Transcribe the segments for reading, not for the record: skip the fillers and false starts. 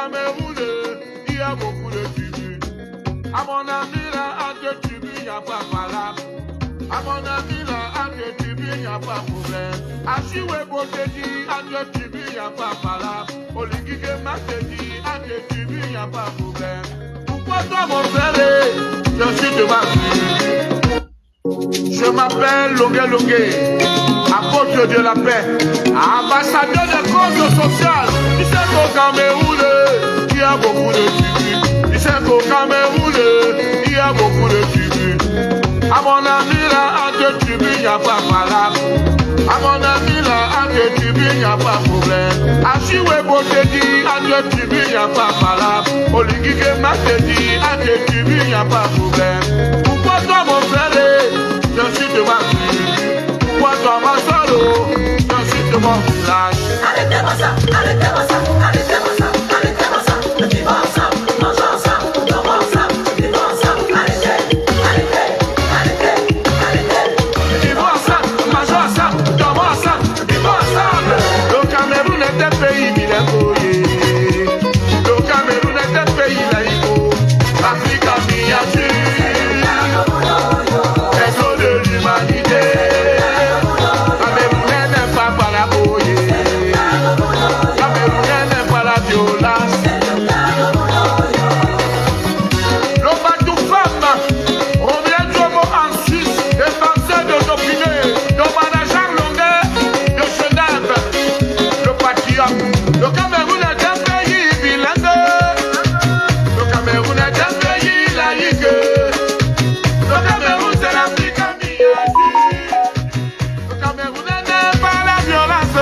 Cameroun, il y a beaucoup de tribus. À mon ami là, à deux tribus, il n'y a pas valable. À mon ami là, à deux tribus, il n'y a pas problème. À Chiwebo te dit, à deux tribus, il n'y a pas valable. Oligike Mac te dit, à deux tribus, il n'y a pas problème. Pourquoi toi mon frère, je suis de ma tribu. Je m'appelle Longué Longué, apôtre de la paix, ambassadeur des causes sociales. Il sait qu'au Cameroun, il y a beaucoup de tribus. Il sait qu'au Cameroun, il y a beaucoup de tribus. À mon ami là, à deux tribus, il n'y a pas valable. À mon ami là, à deux tribus, il n'y a pas problème. À Chiwebo te dit, à deux tribus, il n'y a pas valable. Oligike Mac te dit, à deux tribus, il n'y a pas problème. Pourquoi toi mon frère, je suis de ma tribu? Pourquoi toi ma solo, je suis de mon village? Arrêtez-moi ça, arrêtez-moi ça, arrêtez-moi ça, arrêtez-moi ça. Vivons ensemble, mangeons ensemble, dormons ensemble, vivons ensemble. Arrêtez, arrêtez, arrêtez, arrêtez. Vivons ensemble, mangeons ensemble, dormons ensemble, vivons ensemble. Le Cameroun est un pays bilingue. Le Cameroun est un pays laïco. L'Afrique a miniature. Les eaux de l'humanité. Camerounais n'aime pas balaboyer. Camerounais n'aime pas la violence. Le bateau femme revient du mot en Suisse, défenseur de Dauphiné, de manager Longué, de Genève, le patriote. Le Cameroun est un pays bilingue. Le Cameroun est un pays laïque. Le Cameroun c'est l'Afrique en miniature. Le Cameroun n'aime pas la violence.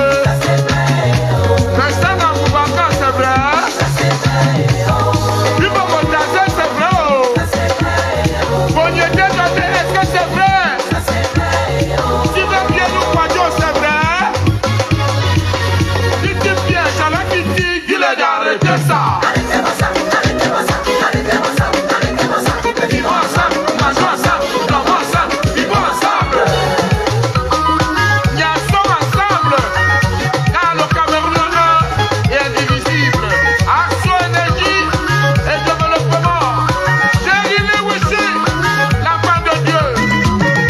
Mais ça dans Boubacar c'est vrai. Du Bogotaze c'est vrai. Bonyete Doté est-ce que c'est vrai? Si vous bien nous croyons c'est vrai. Si tu viens, Chala qui dit qu'il est d'arrêter ça. Arrêtez-moi ça, arrêtez-moi ça, arrêtez-moi ça, arrêtez-moi ça. Vivons ensemble, mangeons ensemble, dormons ensemble, vivons ensemble. Niassons ensemble, car le Cameroun est indivisible. Action, énergie et développement. J'ai Wissi, la part de Dieu.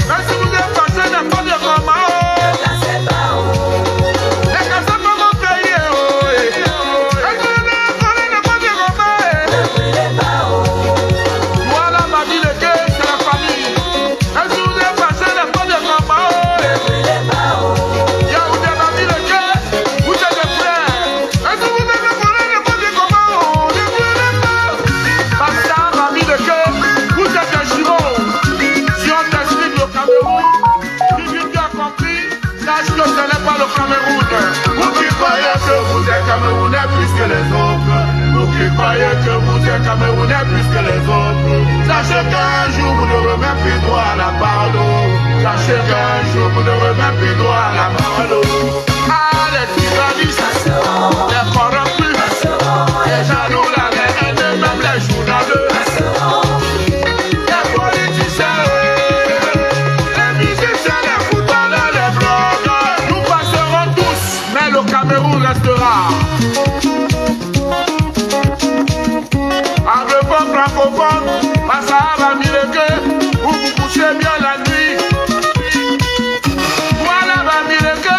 Même si vous êtes passé n'importe comment, les Kassas comme mon pays, est-ce que vous êtes passé n'importe comment, voilà ma vie, le cœur, c'est la famille. Est-ce que vous êtes passé n'importe comment, Yaoundé, ma vie, le cœur, vous êtes des frères. Est-ce que vous êtes passé n'importe comment, ne voulez pas. Basta, ma vie, le cœur, vous êtes des jumeaux. Si on t'explique le Cameroun, si tu as compris, sache que ce n'est pas le Cameroun. Vous qui croyez que vous êtes Camerounais plus que les autres, vous qui croyez que vous êtes Camerounais plus que les autres, sachez qu'un jour vous n'aurez même plus droit à la parole. Sachez qu'un jour vous n'aurez même plus droit à la parole. Ah, les tribalistes, les corrompus, les jaloux, les haineux, même les journalistes, les politiciens, les musiciens, les footballeurs, les blogueurs, nous passerons tous, mais le Cameroun restera. Anglophone, francophone, Massahara, Mileke, où vous couchez bien la nuit. Voilà, va Mileke,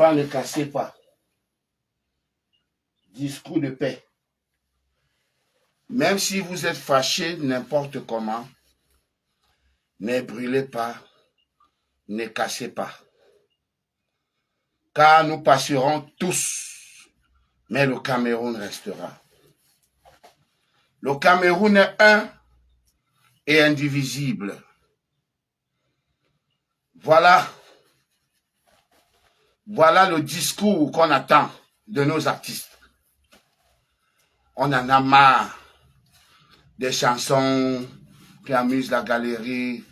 pas, ne cassez pas. Discours de paix. Même si vous êtes fâché n'importe comment, ne brûlez pas, ne cassez pas. Car nous passerons tous, mais le Cameroun restera. Le Cameroun est un et indivisible. Voilà le discours qu'on attend de nos artistes. On en a marre des chansons qui amusent la galerie.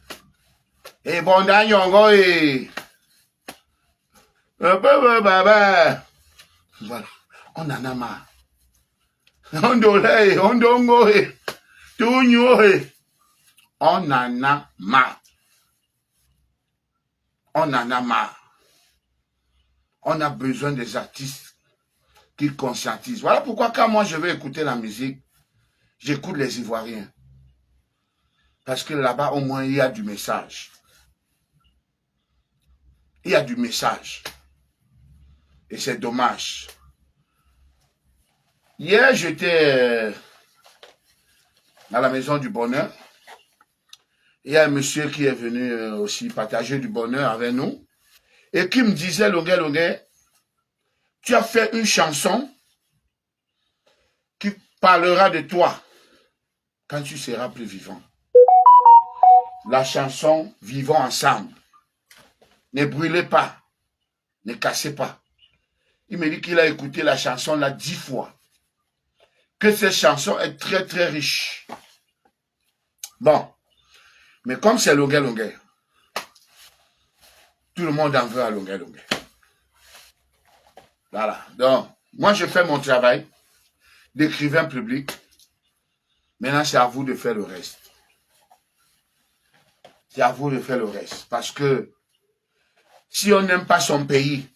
Et bon, d'Anyongo et... Voilà, on en a marre. On dongo et... Tout et... On en a marre. On en a marre. On a besoin des artistes qui conscientisent. Voilà pourquoi quand moi je vais écouter la musique, j'écoute les Ivoiriens. Parce que là-bas, au moins, il y a du message. Il y a du message. Et c'est dommage. Hier, j'étais à la Maison du Bonheur. Il y a un monsieur qui est venu aussi partager du bonheur avec nous. Et qui me disait, Longuet, tu as fait une chanson qui parlera de toi quand tu seras plus vivant. La chanson « Vivons ensemble ». Ne brûlez pas, ne cassez pas. Il me dit qu'il a écouté la chanson là 10 fois. Que cette chanson est très très riche. Bon, mais comme c'est Longuet, tout le monde en veut à Longuet. Voilà, donc moi je fais mon travail d'écrivain public. Maintenant c'est à vous de faire le reste. C'est à vous de faire le reste. Parce que si on n'aime pas son pays,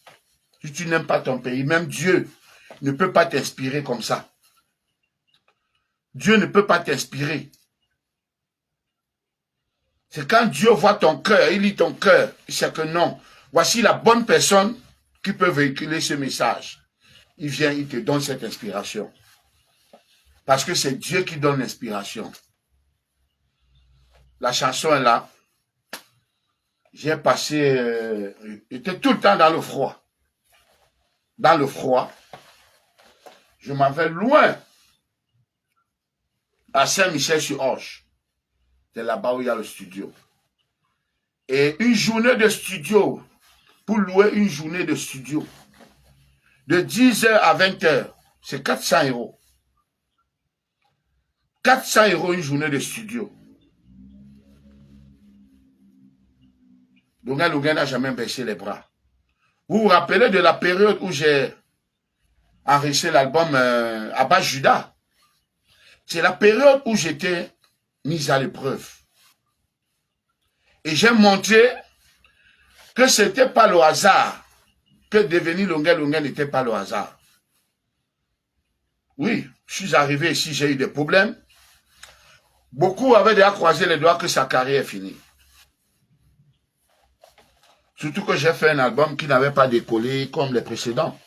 si tu n'aimes pas ton pays, même Dieu ne peut pas t'inspirer comme ça. Dieu ne peut pas t'inspirer. C'est quand Dieu voit ton cœur, il lit ton cœur, il sait que non, voici la bonne personne qui peut véhiculer ce message. Il vient, il te donne cette inspiration. Parce que c'est Dieu qui donne l'inspiration. La chanson est là. J'ai passé, j'étais tout le temps dans le froid. Dans le froid. Je m'en vais loin. À Saint-Michel-sur-Orge. C'est là-bas où il y a le studio. Et une journée de studio, pour louer une journée de studio, de 10h à 20h, c'est 400 €. 400 € une journée de studio. Longuet n'a jamais baissé les bras. Vous vous rappelez de la période où j'ai enregistré l'album Abba Judah? C'est la période où j'étais mis à l'épreuve. Et j'ai montré que ce n'était pas le hasard, que devenir Longuet n'était pas le hasard. Oui, je suis arrivé ici, j'ai eu des problèmes. Beaucoup avaient déjà croisé les doigts que sa carrière est finie. Surtout que j'ai fait un album qui n'avait pas décollé comme les précédents.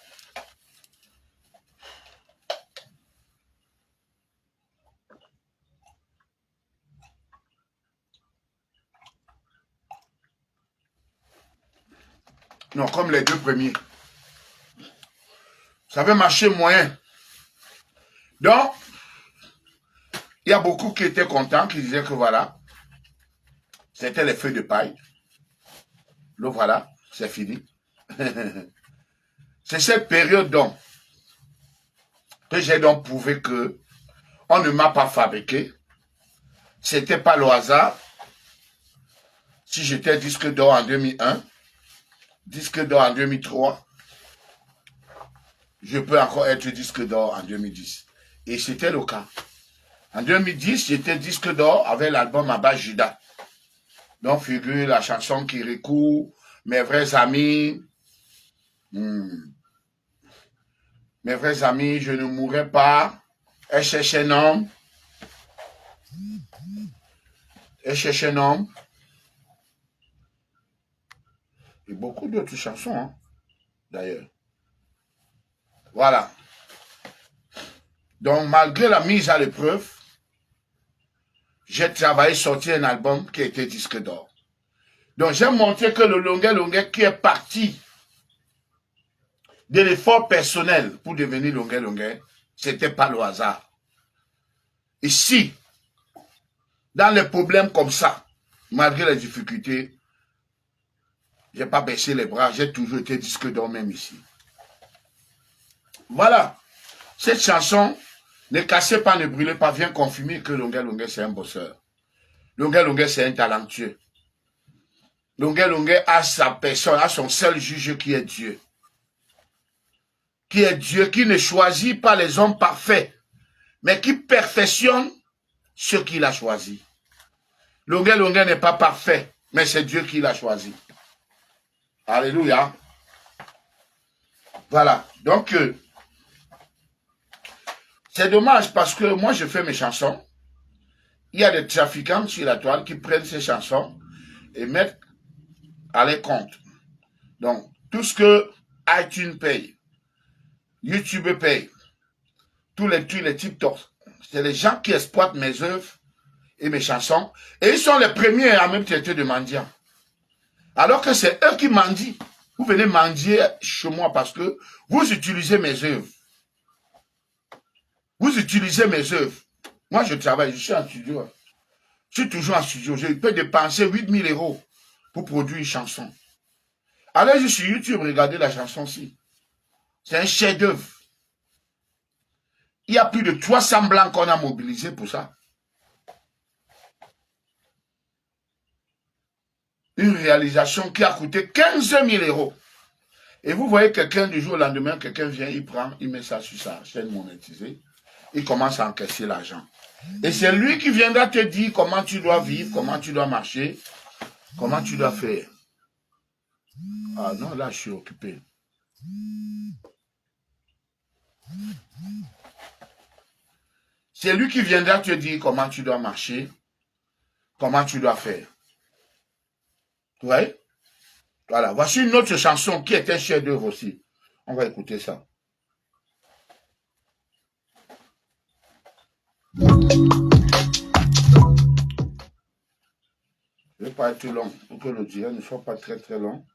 Non, comme les deux premiers. Ça avait marché moyen. Donc, il y a beaucoup qui étaient contents, qui disaient que voilà, c'était les feux de paille. Le voilà, c'est fini. C'est cette période donc que j'ai donc prouvé que on ne m'a pas fabriqué. C'était pas le hasard. Si j'étais disque d'or en 2001, disque d'or en 2003, je peux encore être disque d'or en 2010. Et c'était le cas. En 2010, j'étais disque d'or avec l'album Abba Judah. Donc figure la chanson Kirikou, Mes vrais amis. Mes vrais amis, je ne mourrai pas. Elle cherche un homme. Elle cherche un homme. Et beaucoup d'autres chansons. Hein. d'ailleurs. Voilà. Donc, malgré la mise à l'épreuve, j'ai travaillé, sorti un album qui a été disque d'or. Donc, j'ai montré que le Longuet qui est parti de l'effort personnel pour devenir Longuet, c'était pas le hasard. Ici, dans les problèmes comme ça, malgré les difficultés, j'ai pas baissé les bras, j'ai toujours été disque d'or même ici. Voilà. Cette chanson, ne cassez pas, ne brûlez pas, vient confirmer que Longuet c'est un bosseur. Longuet c'est un talentueux. Longuet a sa personne, a son seul juge qui est Dieu. Qui est Dieu, qui ne choisit pas les hommes parfaits, mais qui perfectionne ceux qu'il a choisis. Longuet n'est pas parfait, mais c'est Dieu qui l'a choisi. Alléluia. Voilà. Donc, c'est dommage parce que moi, je fais mes chansons. Il y a des trafiquants sur la toile qui prennent ces chansons et mettent à les comptes. Donc, tout ce que iTunes paye, YouTube paye, tous les TikTok, c'est les gens qui exploitent mes œuvres et mes chansons. Et ils sont les premiers à me traiter de mendiant. Alors que c'est eux qui mendient. Vous venez mendier chez moi parce que vous utilisez mes œuvres. Vous utilisez mes œuvres. Moi, je travaille, je suis en studio. Je suis toujours en studio. Je peux dépenser 8 000 € pour produire une chanson. Allez juste sur YouTube, regardez la chanson-ci. C'est un chef-d'œuvre. Il y a plus de 300 blancs qu'on a mobilisés pour ça. Une réalisation qui a coûté 15 000 €. Et vous voyez quelqu'un du jour au lendemain, quelqu'un vient, il prend, il met ça sur sa chaîne monétisée. Il commence à encaisser l'argent. Et c'est lui qui viendra te dire comment tu dois vivre, comment tu dois marcher, comment tu dois faire. Ah non, là je suis occupé. C'est lui qui viendra te dire comment tu dois marcher, comment tu dois faire. Vous voyez? Voilà, voici une autre chanson qui est un chef-d'œuvre aussi. On va écouter ça. Je ne vais pas être long pour que le direct ne soit pas très très long.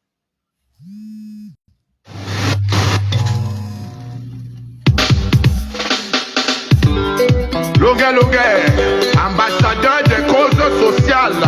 Longuet, ambassadeur des causes sociales.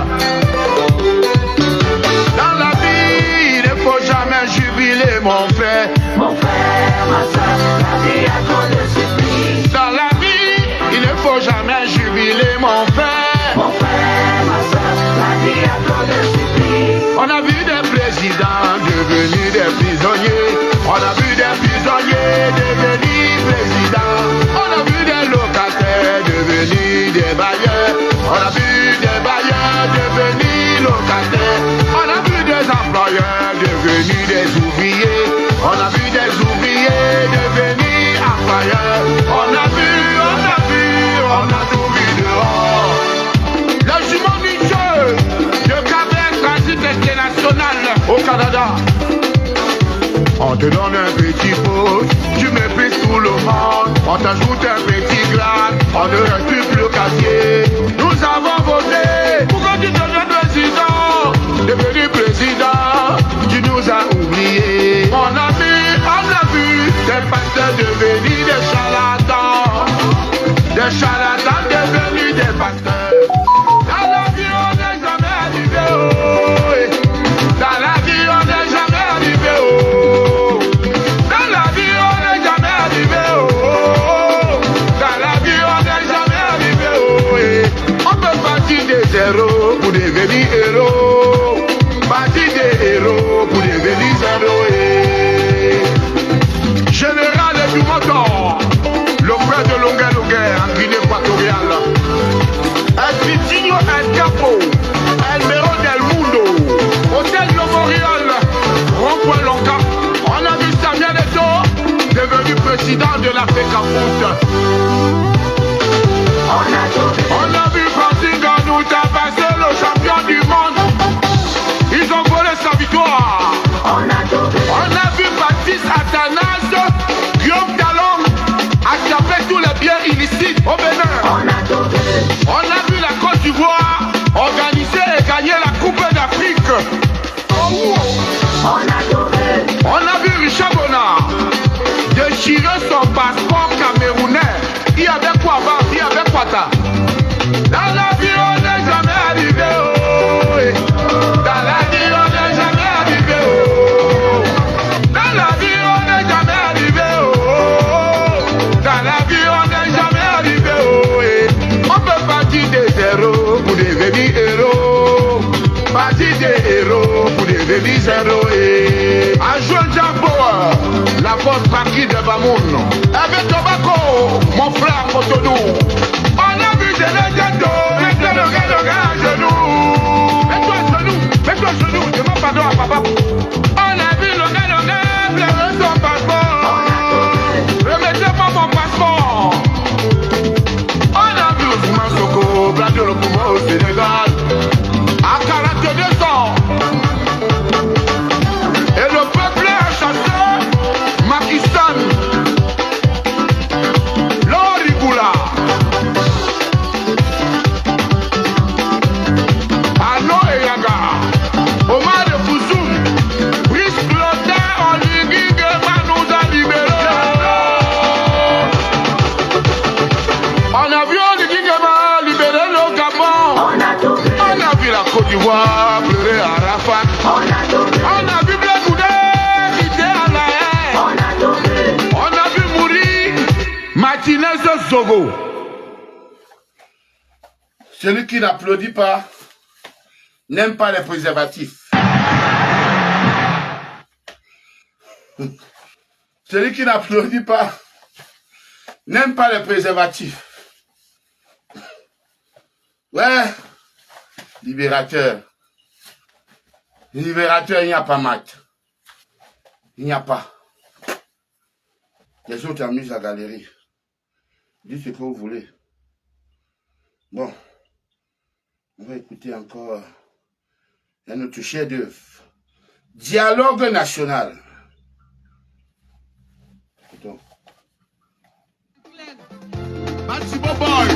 Dans la vie, il ne faut jamais jubiler, mon frère. Mon frère, ma soeur, la vie a trop de surprises. Dans la vie, il ne faut jamais jubiler, mon frère. Mon frère, ma soeur, la vie a trop de surprises. On a vu des présidents devenir des prisonniers. On a vu des prisonniers devenir présidents. On a vu des locataires devenir des bailleurs. On a vu des bailleurs devenir locataires. On a vu des employeurs devenir des ouvriers. On a vu des ouvriers devenir employeurs. On a tout vu dehors. Le jumeau du jeu de Québec Transit International au Canada. On te donne un petit poste, tu méprises tout le monde. On t'ajoute un petit grade, on ne reste plus le quartier. Nous avons voté pour que tu deviennes président. Devenir président, tu nous as oubliés. On a vu des pasteurs devenir des charlatans. Des charlatans devenus des pasteurs. Dans la vie, on n'est jamais arrivé haut. Dans la vie, on n'est jamais arrivé haut. Dans la vie, on n'est jamais arrivé haut. Dans la vie, on n'est jamais arrivé haut. devenir héros. Parti des héros pour devenir zéro. À jouer Jamboa, la force partie de Bamoun. Avec Tobacco, mon frère Cotonou. On a vu des légendes, les gars à genoux. Mets-toi à genoux, demande pardon à papa. On a vu le gars, pleurer son passeport. Remettez-moi mon passeport. On a vu Ousmane Sonko, braquer le pouvoir au Sénégal. À 42 ans. Et le peuple a chassé Macky Sall. L'Origula. Ano Eyaga. Omar de Fouzoum. Brice Blondin, Oligui Guema nous a libérés. On a vu Oligui Guema libérer le Gabon. On a vu la Côte d'Ivoire pleurer à Rafah. On a vu Blé Goudé quitter à la haine. On a vu mourir Martinez Zogo. Celui qui n'applaudit pas n'aime pas les préservatifs. Celui qui n'applaudit pas n'aime pas les préservatifs. Ouais, libérateur. Libérateur, il n'y a pas mat. Il n'y a pas. Les autres amusent à la galerie. Dites ce que vous voulez. Bon. On va écouter encore un autre chef-d'œuvre. Dialogue national. Écoutons. Matsimo Boy,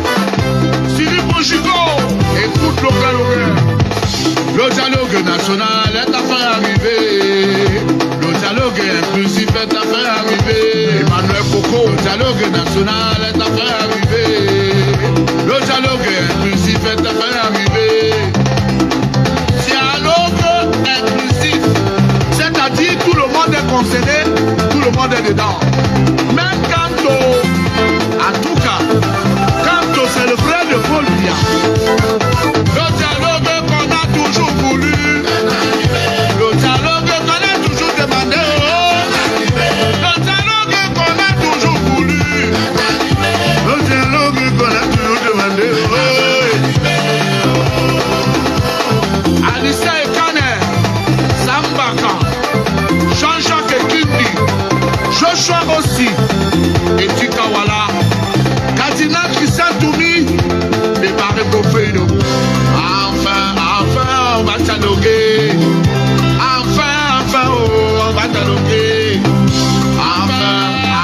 Siri Bouchigo, écoute le dialogue national est à faire arriver. Le dialogue inclusif est à faire arriver. Emmanuel Coco, le dialogue national est à faire arriver. Le dialogue inclusif est à faire arriver. Dialogue inclusif, c'est-à-dire tout le monde est concerné, tout le monde est dedans. Même quand en tout cas, quand c'est le frère de Paul Biya, le dialogue qu'on a toujours voulu, le dialogue qu'on a toujours demandé, le dialogue qu'on a toujours voulu, le dialogue qu'on a toujours demandé. Anissa Ekane, Sambaka, Jean-Jacques Kindi, Joshua aussi, et Tikawala, Katina Kisatoumi, et Barre Bofeno. Enfin, on va dialoguer. Enfin, on va dialoguer. Enfin,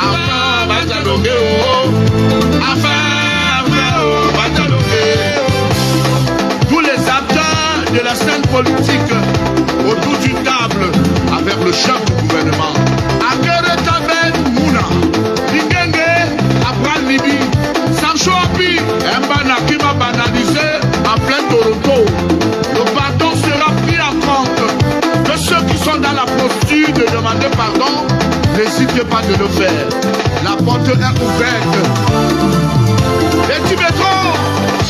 on va dialoguer. Enfin, on va dialoguer. Tous les acteurs de la scène politique autour d'une table avec le chef du gouvernement. Akere Taben Mouna, Ligenge, Abral Libi, Sancho Api, Mbana qui va banaliser en plein Toronto. Le pardon sera pris en compte. Que ceux qui sont dans la posture de demander pardon, n'hésitez pas de le faire. La porte est ouverte. Les Tibétains,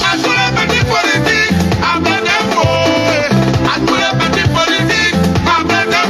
à tous les petits politiques, abonnez-vous. À tous les petits politiques, abonnez-vous.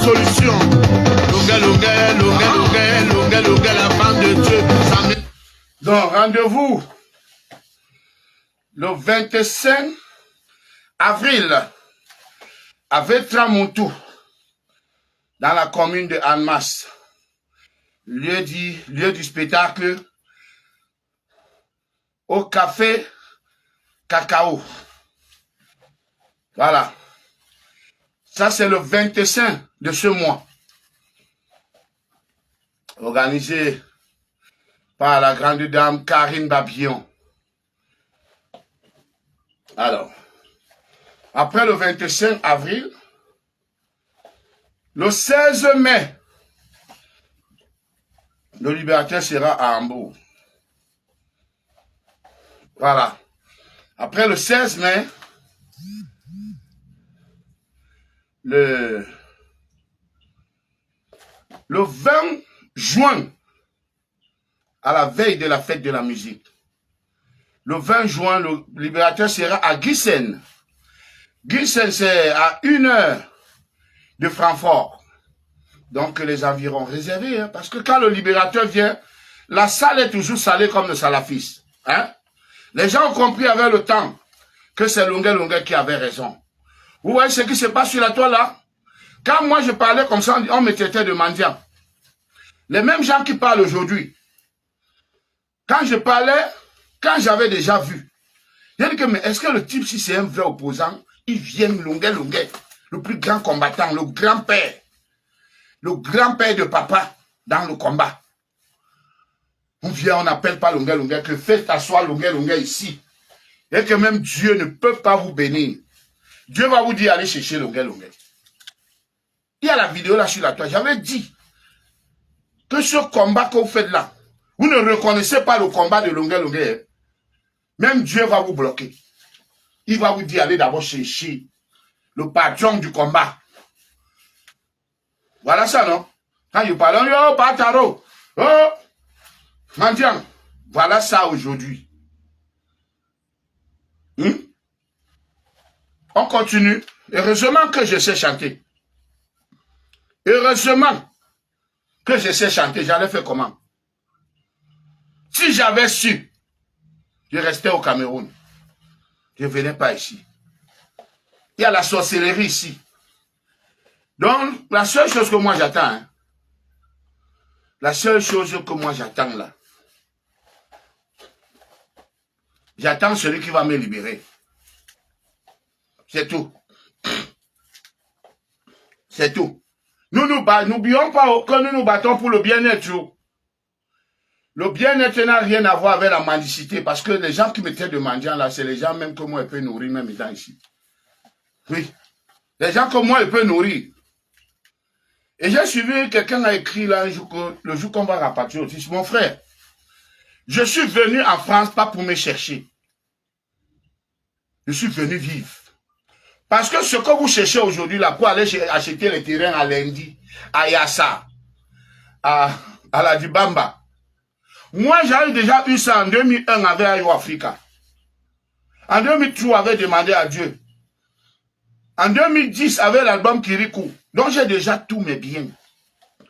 solution. Longue, la femme de Dieu. Donc, rendez-vous le 25 avril à Vetramontou, dans la commune de Annemasse. Lieu du spectacle au café Cacao. Voilà. Ça, c'est le 25 de ce mois. Organisé par la grande dame Karine Babillon. Alors, après le 25 avril, le 16 mai, le libérateur sera à Hambourg. Voilà. Après le 16 mai, le 20 juin, à la veille de la fête de la musique, le 20 juin, le libérateur sera à Giessen. Giessen, c'est à 1 heure de Francfort. Donc, les environs réservés, hein, parce que quand le libérateur vient, la salle est toujours salée comme le salafiste. Hein? Les gens ont compris avec le temps que c'est Longue qui avait raison. Vous voyez ce qui se passe sur la toile là? Quand moi je parlais comme ça, on me traitait de mendiant. Les mêmes gens qui parlent aujourd'hui, quand je parlais, quand j'avais déjà vu, j'ai dit que, mais est-ce que le type, si c'est un vrai opposant, il vient Longue, le plus grand combattant, le grand-père de papa dans le combat. On vient, on n'appelle pas Longue, que faites asseoir Longue ici. Et que même Dieu ne peut pas vous bénir. Dieu va vous dire, allez chercher Longue. Il y a la vidéo là sur la toile. J'avais dit que ce combat que vous faites là, vous ne reconnaissez pas le combat de Longue. Hein? Même Dieu va vous bloquer. Il va vous dire, allez d'abord chercher le patron du combat. Voilà ça, non? Quand je parle, on dit, oh, Pataro, oh, mendiant. Voilà ça aujourd'hui. On continue. Heureusement que je sais chanter. Heureusement que je sais chanter. J'allais faire comment? Si j'avais su, je restais au Cameroun. Je ne venais pas ici. Il y a la sorcellerie ici. Donc, la seule chose que moi j'attends, hein, la seule chose que moi j'attends là, j'attends celui qui va me libérer. C'est tout. C'est tout. N'oublions pas que nous nous battons pour le bien-être. Le bien-être n'a rien à voir avec la mendicité, parce que les gens qui me traitent de mendiant là, c'est les gens même que moi je peux nourrir, même étant ici. Oui. Les gens que moi je peux nourrir. Et j'ai suivi, quelqu'un a écrit là un jour que le jour qu'on va rapatrier au fils, mon frère, je suis venu en France pas pour me chercher. Je suis venu vivre. Parce que ce que vous cherchez aujourd'hui là, pour aller acheter les terrains à Lendi, à Yassa, à la Dibamba, moi j'avais déjà eu ça en 2001 avec Ayo Africa. En 2003, j'avais demandé à Dieu. En 2010, avec l'album Kirikou. Donc j'ai déjà tous mes biens.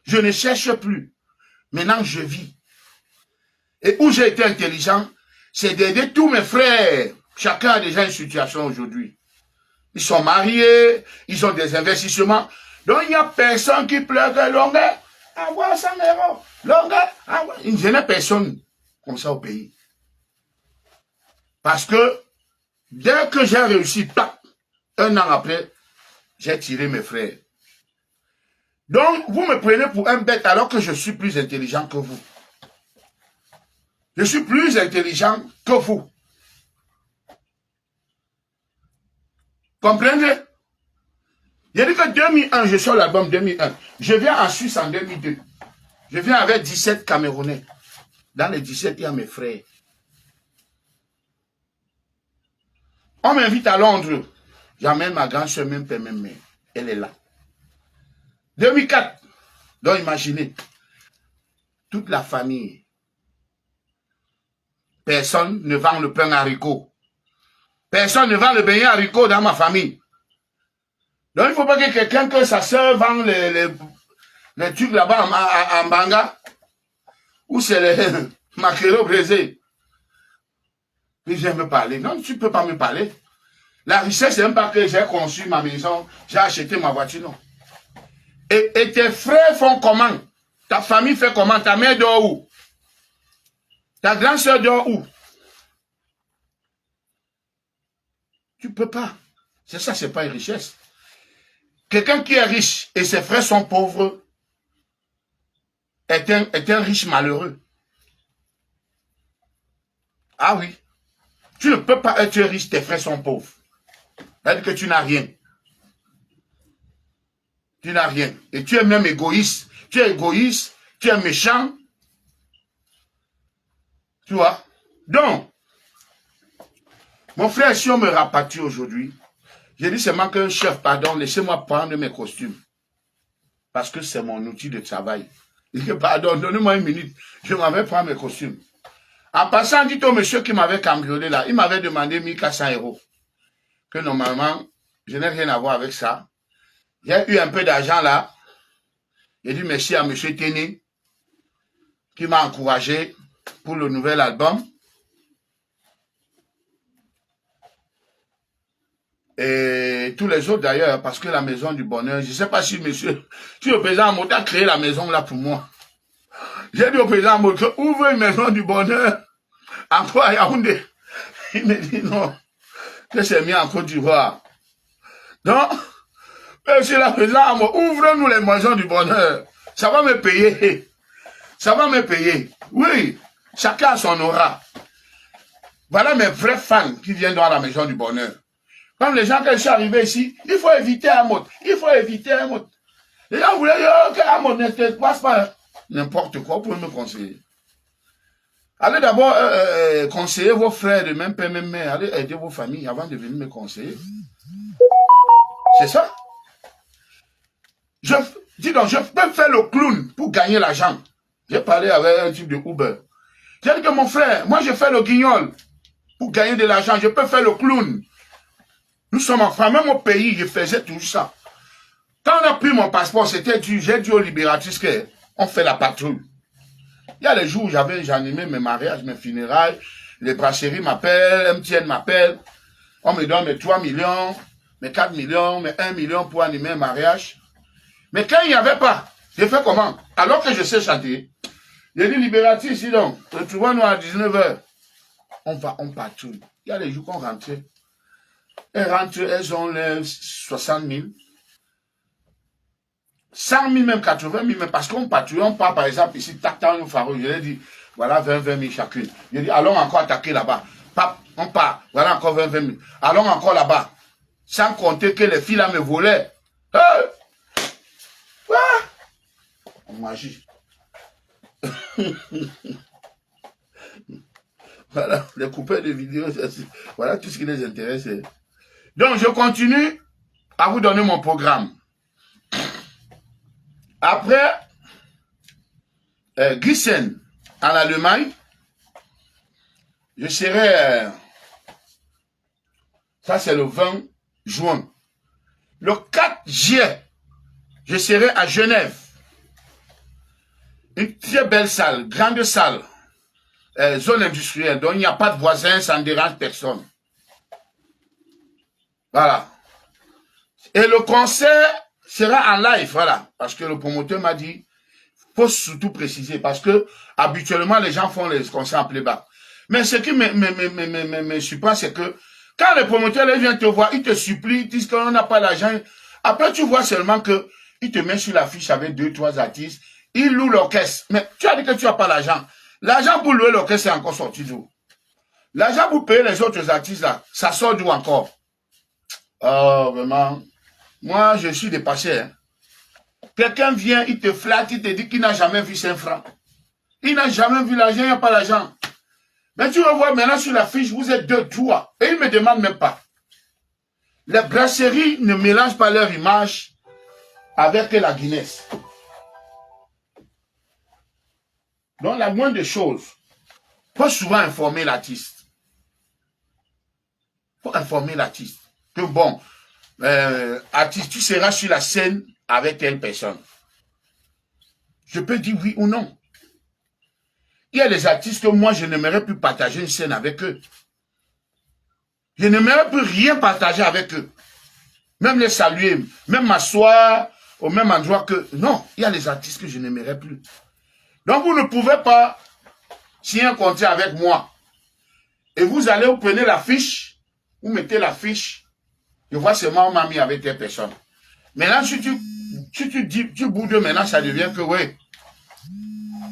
Je ne cherche plus. Maintenant, je vis. Et où j'ai été intelligent, c'est d'aider tous mes frères. Chacun a déjà une situation aujourd'hui. Ils sont mariés, ils ont des investissements. Donc il n'y a personne qui pleure que Longue, avoir 100 euros. Longue, avoir... Je n'ai personne comme ça au pays. Parce que dès que j'ai réussi, un an après, j'ai tiré mes frères. Donc, vous me prenez pour un bête alors que je suis plus intelligent que vous. Je suis plus intelligent que vous. Comprenez? J'ai dit que 2001, je sors l'album 2001. Je viens en Suisse en 2002. Je viens avec 17 Camerounais. Dans les 17, il y a mes frères. On m'invite à Londres. J'amène ma grande soeur, même père, même mère. Elle est là. 2004. Donc imaginez. Toute la famille. Personne ne vend le pain haricot. Personne ne vend le beignet haricot dans ma famille. Donc il ne faut pas que quelqu'un, que sa soeur vende les trucs là-bas en Banga, ou c'est les maquereaux brisés. Puis viens me parler. Non, tu ne peux pas me parler. La richesse, c'est même pas que j'ai conçu ma maison, j'ai acheté ma voiture, non. Et tes frères font comment? Ta famille fait comment? Ta mère dort où? Ta grande soeur dort où? Tu ne peux pas. C'est ça, c'est pas une richesse. Quelqu'un qui est riche et ses frères sont pauvres est un riche malheureux. Ah oui. Tu ne peux pas être riche, tes frères sont pauvres. C'est-à-dire que tu n'as rien. Tu n'as rien. Et tu es même égoïste. Tu es égoïste, tu es méchant. Tu vois? Donc, mon frère, si on me rapatrie aujourd'hui, j'ai dit seulement qu'un chef, pardon, laissez-moi prendre mes costumes. Parce que c'est mon outil de travail. Il dit, pardon, donnez-moi une minute, je m'en vais prendre mes costumes. En passant, dites au monsieur qui m'avait cambriolé là, il m'avait demandé 1400 €. Que normalement, je n'ai rien à voir avec ça. J'ai eu un peu d'argent là. J'ai dit merci à monsieur Téné, qui m'a encouragé pour le nouvel album. Et tous les autres d'ailleurs, parce que la maison du bonheur, je ne sais pas si monsieur, si le président Moto a créé la maison là pour moi. J'ai dit au président Moto, ouvre une maison du bonheur, encore à Yaoundé. Il me dit non, que c'est mis en Côte d'Ivoire. Donc, monsieur le président Moto, ouvre-nous les maisons du bonheur. Ça va me payer. Ça va me payer. Oui, chacun a son aura. Voilà mes vrais fans qui viennent dans la maison du bonheur. Comme les gens, quand je suis arrivé ici, il faut éviter un mot. Il faut éviter un mot. Les gens voulaient qu'un mot ne te passe pas. N'importe quoi, vous pouvez me conseiller. Allez d'abord conseiller vos frères de même père, même mère. Allez aider vos familles avant de venir me conseiller. C'est ça. Dis donc, je peux faire le clown pour gagner l'argent. J'ai parlé avec un type de Uber. J'ai dit que mon frère, moi je fais le guignol pour gagner de l'argent. Je peux faire le clown. Nous sommes enfants, même au pays, je faisais tout ça. Quand on a pris mon passeport, c'était dur. J'ai dit aux libératrices qu'on fait la patrouille. Il y a les jours où j'animais mes mariages, mes funérailles, les brasseries m'appellent, MTN m'appelle. On me donne mes 3 millions, mes 4 millions, mes 1 million pour animer un mariage. Mais quand il n'y avait pas, j'ai fait comment? Alors que je sais chanter, j'ai dit libératrice, ici donc, retrouvons-nous à 19h. On patrouille. Il y a les jours qu'on rentrait. Elles rentrent, elles ont les 60 000, 100 000, même 80 000, même parce qu'on patrouille, on part par exemple ici, tac, tac, nous farons, je leur ai dit, voilà 20 000 chacune. Je dis, allons encore attaquer là-bas. On part, voilà encore 20 000. Allons encore là-bas. Sans compter que les filles là me volaient. Magie. Voilà, les coupeurs de vidéos, voilà tout ce qui les intéresse. Donc, je continue à vous donner mon programme. Après, Gießen, en Allemagne, je serai, ça c'est le 20 juin. Le 4 juillet, je serai à Genève. Une très belle salle, grande salle, zone industrielle, donc il n'y a pas de voisins, ça ne dérange personne. Voilà. Et le concert sera en live, voilà. Parce que le promoteur m'a dit, faut surtout préciser, parce que habituellement les gens font les concerts en playback. Mais ce qui me surprend, c'est que quand le promoteur vient te voir, il te supplie, il dit qu'on n'a pas l'argent. Après, tu vois seulement que il te met sur l'affiche avec 2, 3 artistes, il loue l'orchestre. Mais tu as dit que tu n'as pas l'argent. L'argent pour louer l'orchestre, c'est encore sorti d'où? L'argent pour payer les autres artistes, là, ça sort d'où encore? Oh, vraiment. Moi, je suis dépassé. Hein. Quelqu'un vient, il te flatte, il te dit qu'il n'a jamais vu 5 francs. Il n'a jamais vu l'argent, il n'y a pas l'argent. Mais tu vas voir maintenant sur l'affiche, vous êtes 2, 3. Et il ne me demande même pas. Les brasseries ne mélangent pas leur image avec la Guinness. Donc, la moindre des choses, il faut souvent informer l'artiste. Il faut informer l'artiste. Que bon, artiste, tu seras sur la scène avec telle personne. Je peux dire oui ou non. Il y a des artistes que moi, je n'aimerais plus partager une scène avec eux. Je n'aimerais plus rien partager avec eux. Même les saluer, même m'asseoir au même endroit que... Non, il y a des artistes que je n'aimerais plus. Donc, vous ne pouvez pas signer un contrat avec moi. Et vous allez, vous prenez la fiche, vous mettez la fiche, je vois seulement on m'a mis avec telle personne. Maintenant, si tu boudes, maintenant, ça devient que, oui,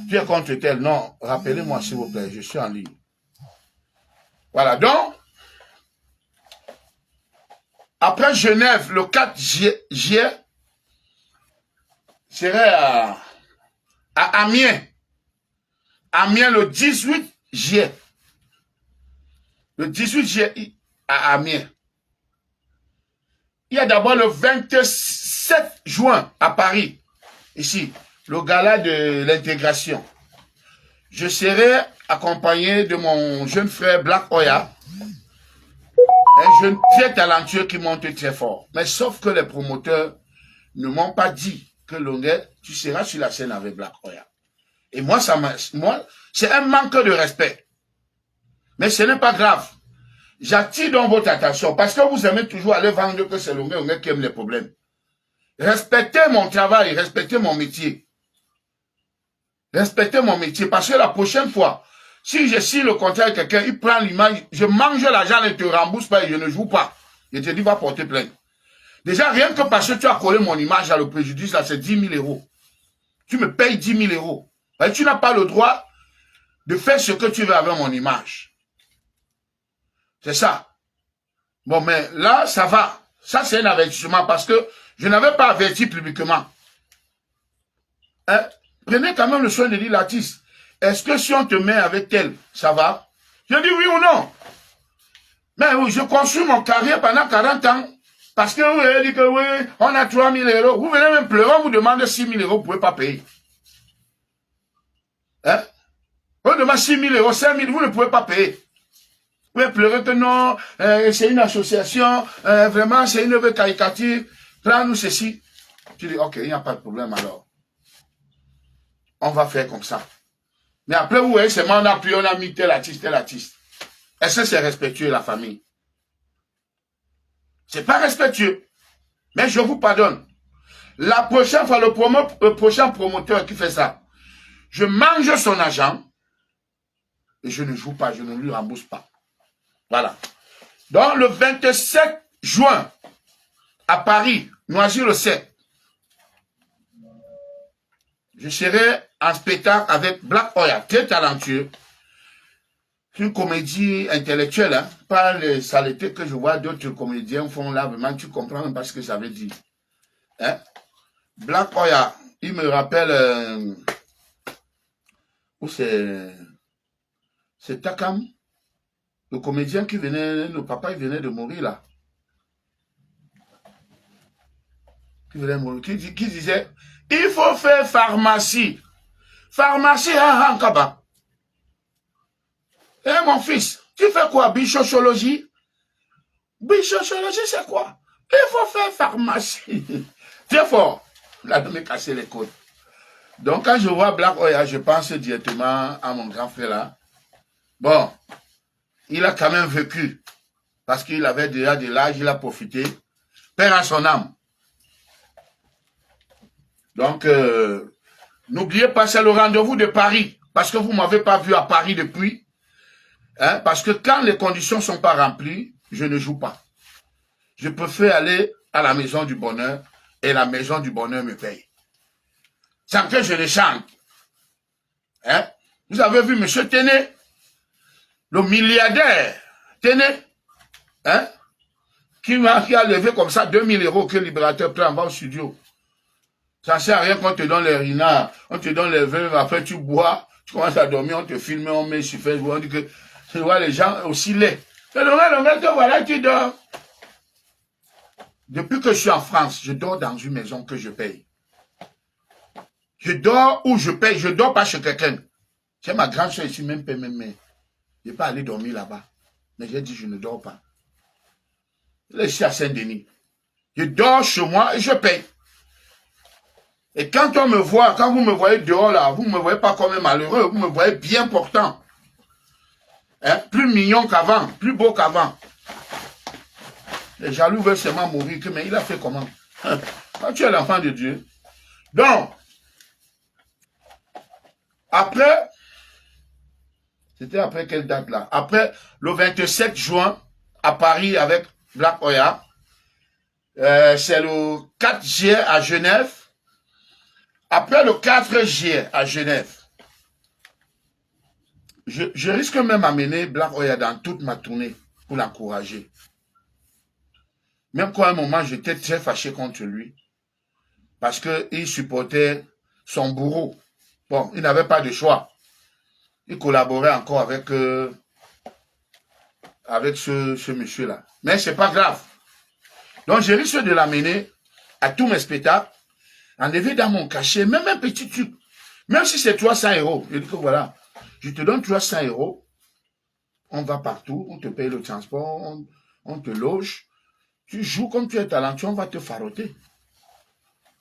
tu es contre tel. Non, rappelez-moi, s'il vous plaît, je suis en ligne. Voilà, donc, après Genève, le 4 juillet, je serai à Amiens. Amiens, le 18 juillet. Le 18 juillet à Amiens. Il y a d'abord le 27 juin à Paris, ici, le gala de l'intégration. Je serai accompagné de mon jeune frère Black Oya, un jeune très talentueux qui monte très fort. Mais sauf que les promoteurs ne m'ont pas dit que Longuet, tu seras sur la scène avec Black Oya. Et moi, c'est un manque de respect. Mais ce n'est pas grave. J'attire donc votre attention parce que vous aimez toujours aller vendre que c'est Longuet qui aime les problèmes. Respectez mon travail, respectez mon métier. Respectez mon métier parce que la prochaine fois, si je signe le contrat avec quelqu'un, il prend l'image, je mange l'argent, ne te rembourse pas et je ne joue pas. Je te dis, va porter plainte. Déjà, rien que parce que tu as collé mon image à le préjudice, là, c'est 10 000 euros. Tu me payes 10 000 euros. Et tu n'as pas le droit de faire ce que tu veux avec mon image. C'est ça. Bon, mais là, ça va. Ça, c'est un avertissement parce que je n'avais pas averti publiquement. Hein? Prenez quand même le soin de dire l'artiste. Est-ce que si on te met avec tel, ça va? Je dis oui ou non. Mais oui, je construis mon carrière pendant 40 ans. Parce que vous avez dit que oui, on a 3 000 euros. Vous venez même pleurer, on vous demande 6 000 euros, vous ne pouvez pas payer. Hein? On demande 6 000 euros, 5 000, vous ne pouvez pas payer. Vous pouvez pleurer que non, c'est une association, vraiment, c'est une œuvre caricature. Prends-nous ceci. Tu dis, ok, il n'y a pas de problème alors. On va faire comme ça. Mais après, vous voyez, c'est moi, on a mis tel artiste, tel artiste. Est-ce que c'est respectueux, la famille? C'est pas respectueux. Mais je vous pardonne. La prochaine fois, le prochain promoteur qui fait ça, je mange son argent et je ne joue pas, je ne lui rembourse pas. Voilà. Donc, le 27 juin, à Paris, Noisy-le-Sec, je serai en spectacle avec Black Oya, très talentueux. C'est une comédie intellectuelle, hein? Pas les saletés que je vois d'autres comédiens font là, vraiment, tu comprends même pas ce que ça veut dire. Hein? Black Oya, il me rappelle, où c'est Takam, le comédien qui venait, le papa, il venait de mourir là. Qui venait de mourir, qui disait, il faut faire pharmacie. Pharmacie, en Kaba. Eh mon fils, tu fais quoi, bichochologie? Bichochologie, c'est quoi? Il faut faire pharmacie. Très fort. Là, de me casser les côtes. Donc, quand je vois Black Oya, je pense directement à mon grand frère là. Bon, il a quand même vécu. Parce qu'il avait déjà de l'âge, il a profité. Père à son âme. Donc, n'oubliez pas, c'est le rendez-vous de Paris. Parce que vous ne m'avez pas vu à Paris depuis. Hein, parce que quand les conditions ne sont pas remplies, je ne joue pas. Je préfère aller à la maison du bonheur et la maison du bonheur me paye. Sans que je ne chante. Hein? Vous avez vu M. Téné, le milliardaire Téné, hein? Qui a levé comme ça 2 000 euros que le libérateur prend en bas au studio. Ça ne sert à rien qu'on te donne les rinards, on te donne les vins, après tu bois, tu commences à dormir, on te filme, on met sur Facebook, on dit que tu vois les gens aussi laids. Le voilà, tu dors. Depuis que je suis en France, je dors dans une maison que je paye. Je dors où je paye, je dors pas chez quelqu'un. J'ai ma grande soeur ici, même paye, même. Je vais pas aller dormir là-bas. Mais j'ai dit, je ne dors pas. Là, je suis à Saint-Denis. Je dors chez moi et je paye. Et quand on me voit, quand vous me voyez dehors là, vous ne me voyez pas comme un malheureux, vous me voyez bien portant. Hein? Plus mignon qu'avant, plus beau qu'avant. Les jaloux veulent seulement mourir, mais il a fait comment? Quand tu es l'enfant de Dieu. Donc, après, c'était après quelle date là? Après le 27 juin, à Paris avec Black Oya. C'est le 4 juillet à Genève. Après le 4 juillet à Genève, je risque même d'amener Black Oya dans toute ma tournée pour l'encourager. Même quand à un moment, j'étais très fâché contre lui. Parce qu'il supportait son bourreau. Bon, il n'avait pas de choix. Il collaborait encore avec ce monsieur-là. Mais c'est pas grave. Donc, je risque de l'amener à tous mes spectacles, enlever dans mon cachet, même un petit truc. Même si c'est 300 €. Je dis que voilà, je te donne 300 €. On va partout, on te paye le transport, on te loge. Tu joues comme tu es talentueux, on va te faroter.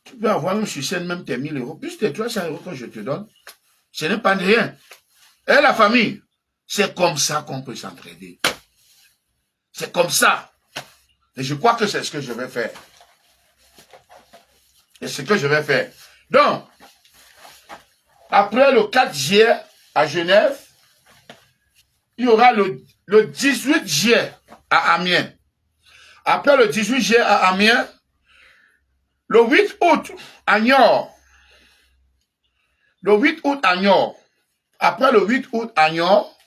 Tu peux avoir même sur scène même tes 1000 €. Plus tes 300 € que je te donne, ce n'est pas de rien. Et la famille, c'est comme ça qu'on peut s'entraider. C'est comme ça. Et je crois que c'est ce que je vais faire. C'est ce que je vais faire. Donc, après le 4 juillet à Genève, il y aura le 18 juillet à Amiens. Après le 18 juillet à Amiens, le 8 août à Niort. Le 8 août à Niort. Après le 8 août à Niort,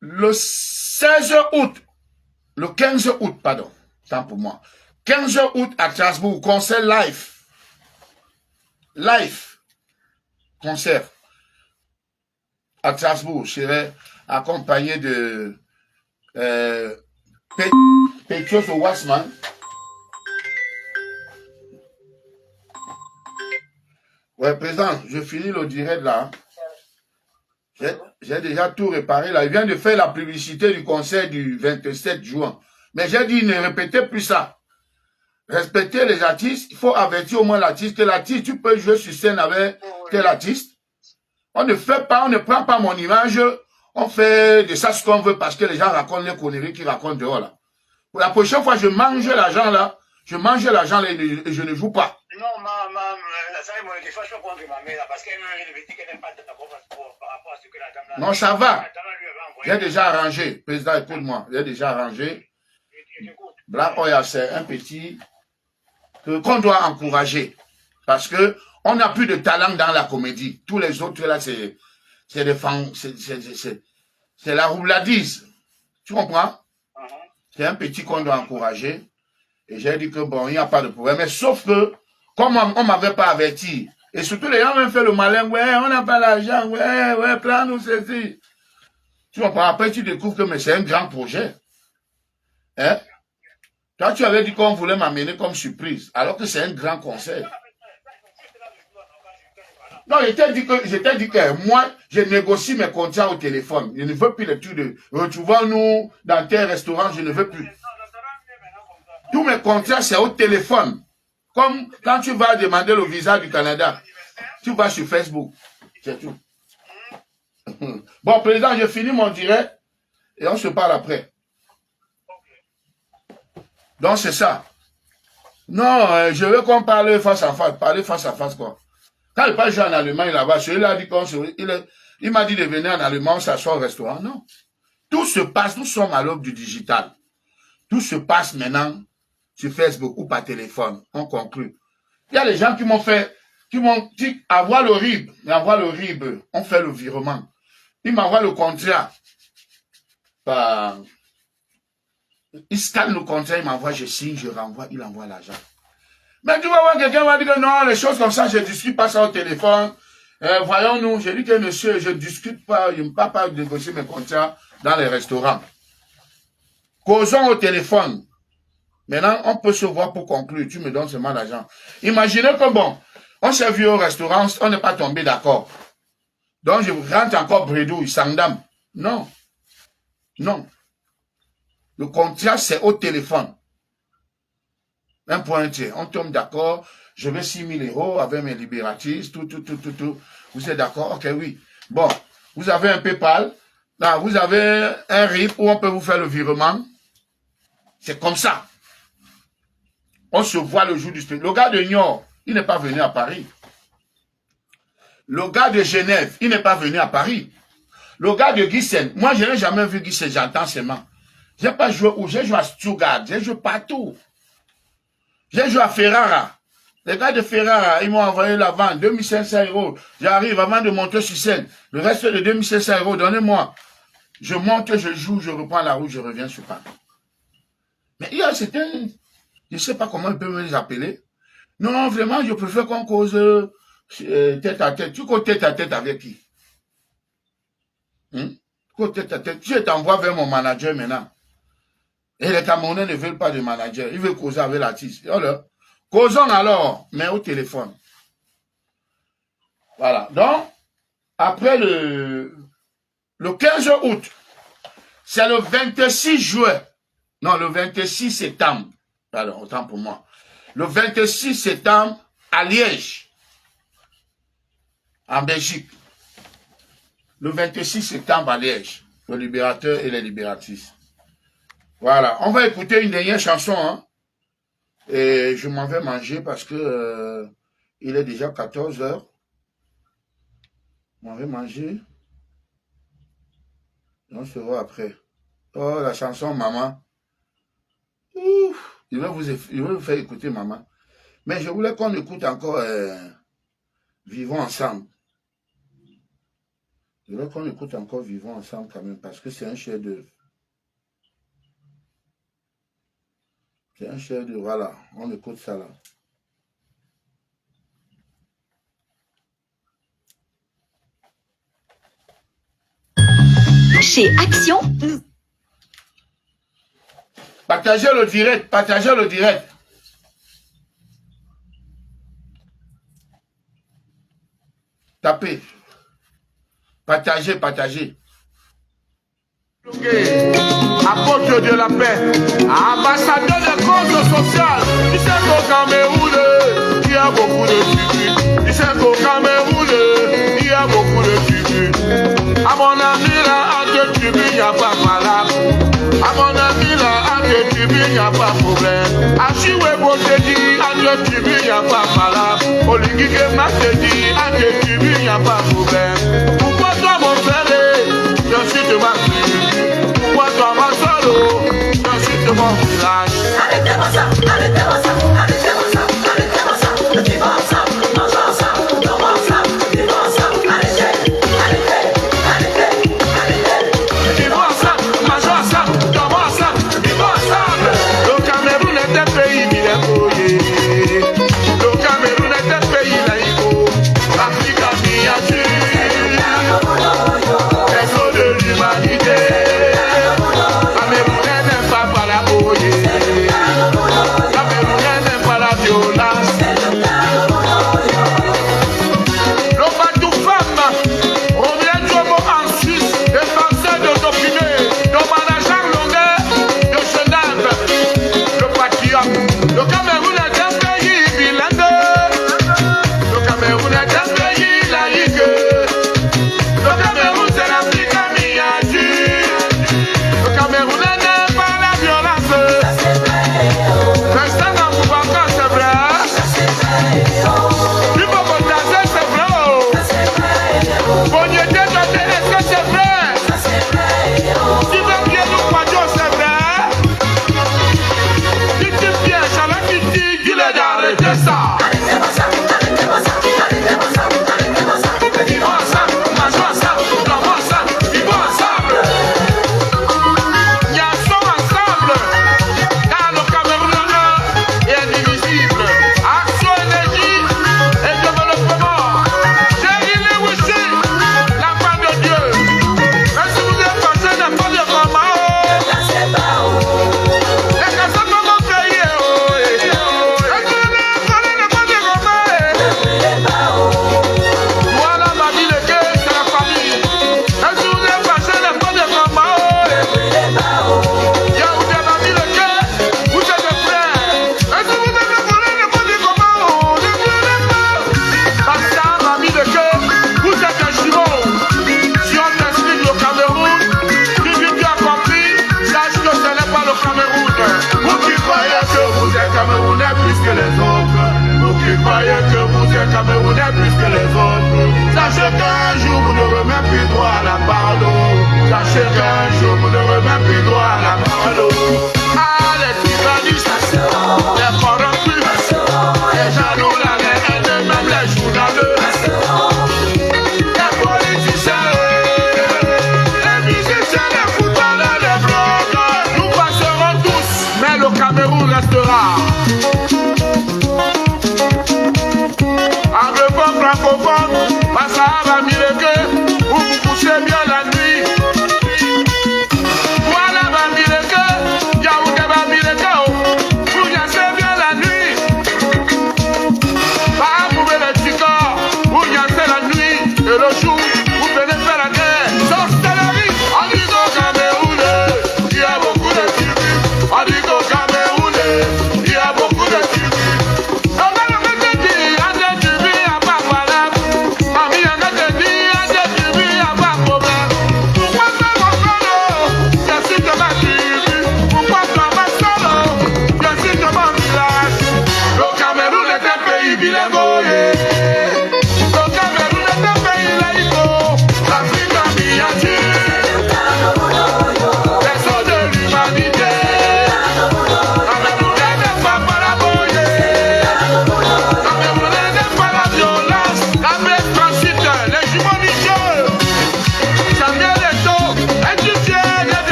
le 16 août, le 15 août, pardon, tant pour moi. 15 août à Strasbourg, concert live. Live. Concert. À Strasbourg, je serai accompagné de Petros Wassman. Ouais, président, je finis le direct là. J'ai déjà tout réparé là. Il vient de faire la publicité du concert du 27 juin. Mais j'ai dit, ne répétez plus ça. Respectez les artistes. Il faut avertir au moins l'artiste que l'artiste, tu peux jouer sur scène avec tel artiste. On ne fait pas, on ne prend pas mon image. On fait de ça ce qu'on veut parce que les gens racontent les conneries qu'ils racontent dehors là. Pour la prochaine fois, je mange l'argent là. Je mange l'argent là et je ne joue pas. Non, ça est mon défense contre ma mère parce qu'elle me dit qu'elle n'aime pas d'accord par rapport à ce que la dame là. Non, ça va. J'ai déjà arrangé. Président, écoute-moi. J'ai déjà arrangé. Black Oya, c'est un petit qu'on doit encourager. Parce que on n'a plus de talent dans la comédie. Tous les autres là, c'est des fans, c'est la roubladise. Tu comprends? C'est un petit qu'on doit encourager. Et j'ai dit que bon, il n'y a pas de problème. Mais sauf que, comme on ne m'avait pas averti, et surtout les gens ont fait le malin, ouais, on n'a pas l'argent, ouais, plan nous ceci. Tu comprends? Après, tu découvres que mais c'est un grand projet. Hein? Toi, tu avais dit qu'on voulait m'amener comme surprise, alors que c'est un grand concert. Non, je t'ai dit que moi, je négocie mes contrats au téléphone. Je ne veux plus les trucs de retrouvons-nous dans tel restaurant, je ne veux plus. Tous mes contrats, c'est au téléphone. Comme quand tu vas demander le visa du Canada, tu vas sur Facebook. C'est tout. Bon, président, je finis mon direct et on se parle après. Donc, c'est ça. Non, je veux qu'on parle face à face. Parler face à face, quoi. Quand il parle en Allemagne là-bas, celui-là a dit il m'a dit de venir en Allemagne, on s'assoit au restaurant. Non. Tout se passe, nous sommes à l'aube du digital. Tout se passe maintenant sur Facebook ou par téléphone. On conclut. Il y a des gens qui m'ont dit, avoir le RIB, on fait le virement. Ils m'envoient le contrat. Il scanne le contrat, il m'envoie, je signe, je renvoie, il envoie l'argent. Mais tu vas voir, quelqu'un va dire que non, les choses comme ça, je ne discute pas ça au téléphone. Voyons-nous, j'ai dit que monsieur, je ne discute pas, je ne peux pas négocier mes contrats dans les restaurants. Causons au téléphone. Maintenant, on peut se voir pour conclure. Tu me donnes seulement l'argent. Imaginez que bon, on s'est vu au restaurant, on n'est pas tombé d'accord. Donc, je rentre encore bredouille, sangdam. Non. Non. Le contrat, c'est au téléphone. Un point entier. On tombe d'accord. Je veux 6 000 € avec mes libératistes, tout. Vous êtes d'accord? Ok, oui. Bon, vous avez un PayPal. Là, vous avez un RIP où on peut vous faire le virement. C'est comme ça. On se voit le jour du spectacle. Le gars de Niort, il n'est pas venu à Paris. Le gars de Genève, il n'est pas venu à Paris. Le gars de Gissen, moi je n'ai jamais vu Gissen, j'entends seulement. Je n'ai pas joué où? J'ai joué à Stuttgart, j'ai joué partout. J'ai joué à Ferrara. Les gars de Ferrara, ils m'ont envoyé la vente, 2500 €. J'arrive avant de monter sur scène. Le reste de 2500 €, donnez-moi. Je monte, je joue, je reprends la route, je reviens sur Paris. Mais il y a certains, je ne sais pas comment ils peuvent me les appeler. Non, vraiment, je préfère qu'on cause tête à tête. Tu causes tête à tête avec qui? Tête à tête. Je t'envoie vers mon manager maintenant. Et les Camerounais ne veulent pas de manager. Ils veulent causer avec l'artiste. Causons alors, mais au téléphone. Voilà. Donc, après le 15 août, c'est le 26 juin. Non, le 26 septembre. Pardon, autant pour moi. Le 26 septembre, à Liège, en Belgique. Le 26 septembre à Liège, le libérateur et les libératrices. Voilà, on va écouter une dernière chanson. Hein. Et je m'en vais manger parce que il est déjà 14 h. On va manger. Et on se voit après. Oh, la chanson Maman. Ouf, il va vous faire écouter Maman. Mais je voulais qu'on écoute encore Vivons ensemble. Je voulais qu'on écoute encore Vivons ensemble quand même parce que c'est un chef-d'œuvre. C'est un chef-d'œuvre, voilà. On écoute ça là. Chez Action, Partagez le direct, partagez le direct. Tapez. Partagez, partagez. Apôtre de la paix, ambassadeur de causes sociales. Il sait qu'au Cameroun, il y a beaucoup de tribus. Il sait qu'au Cameroun, il y a beaucoup de tribus. À mon ami, là, à deux tribus, il n'y a pas valable. À mon ami, là, à deux tribus, il n'y a pas de problème. À Chiwebo, te dit, à deux tribus, il n'y a pas valable. Oligike, ma te dit, à deux tribus, il n'y a pas de problème. Pourquoi toi, mon frère, je suis de ma tribu? Pourquoi toi, ma solo, je suis de mon village? Arrêtez-moi ça, arrêtez-moi ça, arrêtez-moi ça, arrêtez-moi ça. Vivons ensemble, mangeons ensemble, dormons ensemble, vivons ensemble. Arrêtez, arrêtez, arrêtez, arrêtez. Vivons ensemble, mangeons ensemble, dormons ensemble, vivons ensemble. Le Cameroun est un pays bilingue. Le Cameroun est un pays laïco. L'Afrique a miniature. Les eaux de l'humanité. Camerounais n'aime pas par la boye. Camerounais n'aime pas la violence. Le bateau femme revient du mot en Suisse, défenseur de Dauphiné, de manager longueur de Genève, le patriote. Le Cameroun est un pays bilingue. Le Cameroun est un pays laïque. Le Cameroun c'est l'Afrique en miniature.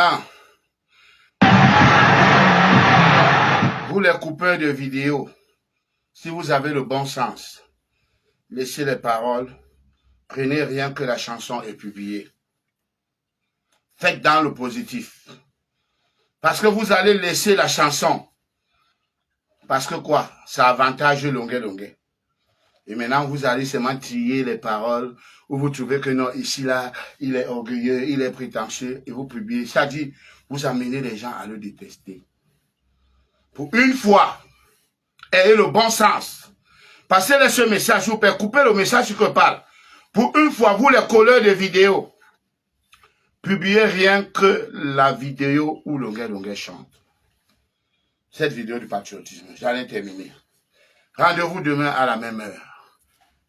Maintenant, vous les coupeurs de vidéos, si vous avez le bon sens, laissez les paroles, prenez rien que la chanson et publiez. Faites dans le positif. Parce que vous allez laisser la chanson. Parce que quoi? Ça avantage longuet. Et maintenant, vous allez seulement trier les paroles où vous trouvez que non, ici, là, il est orgueilleux, il est prétentieux, et vous publiez. Ça dit, vous amenez les gens à le détester. Pour une fois, ayez le bon sens. Passez-les ce message, vous pouvez couper le message que parle. Pour une fois, vous les colleurs de vidéos, publiez rien que la vidéo où Longuet chante. Cette vidéo du patriotisme, j'allais terminer. Rendez-vous demain à la même heure.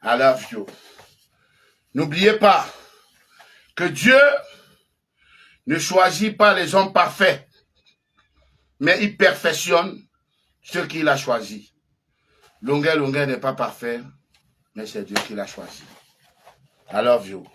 I love you. N'oubliez pas que Dieu ne choisit pas les hommes parfaits, mais il perfectionne ceux qu'il a choisis. Longuet n'est pas parfait, mais c'est Dieu qui l'a choisi. I love you.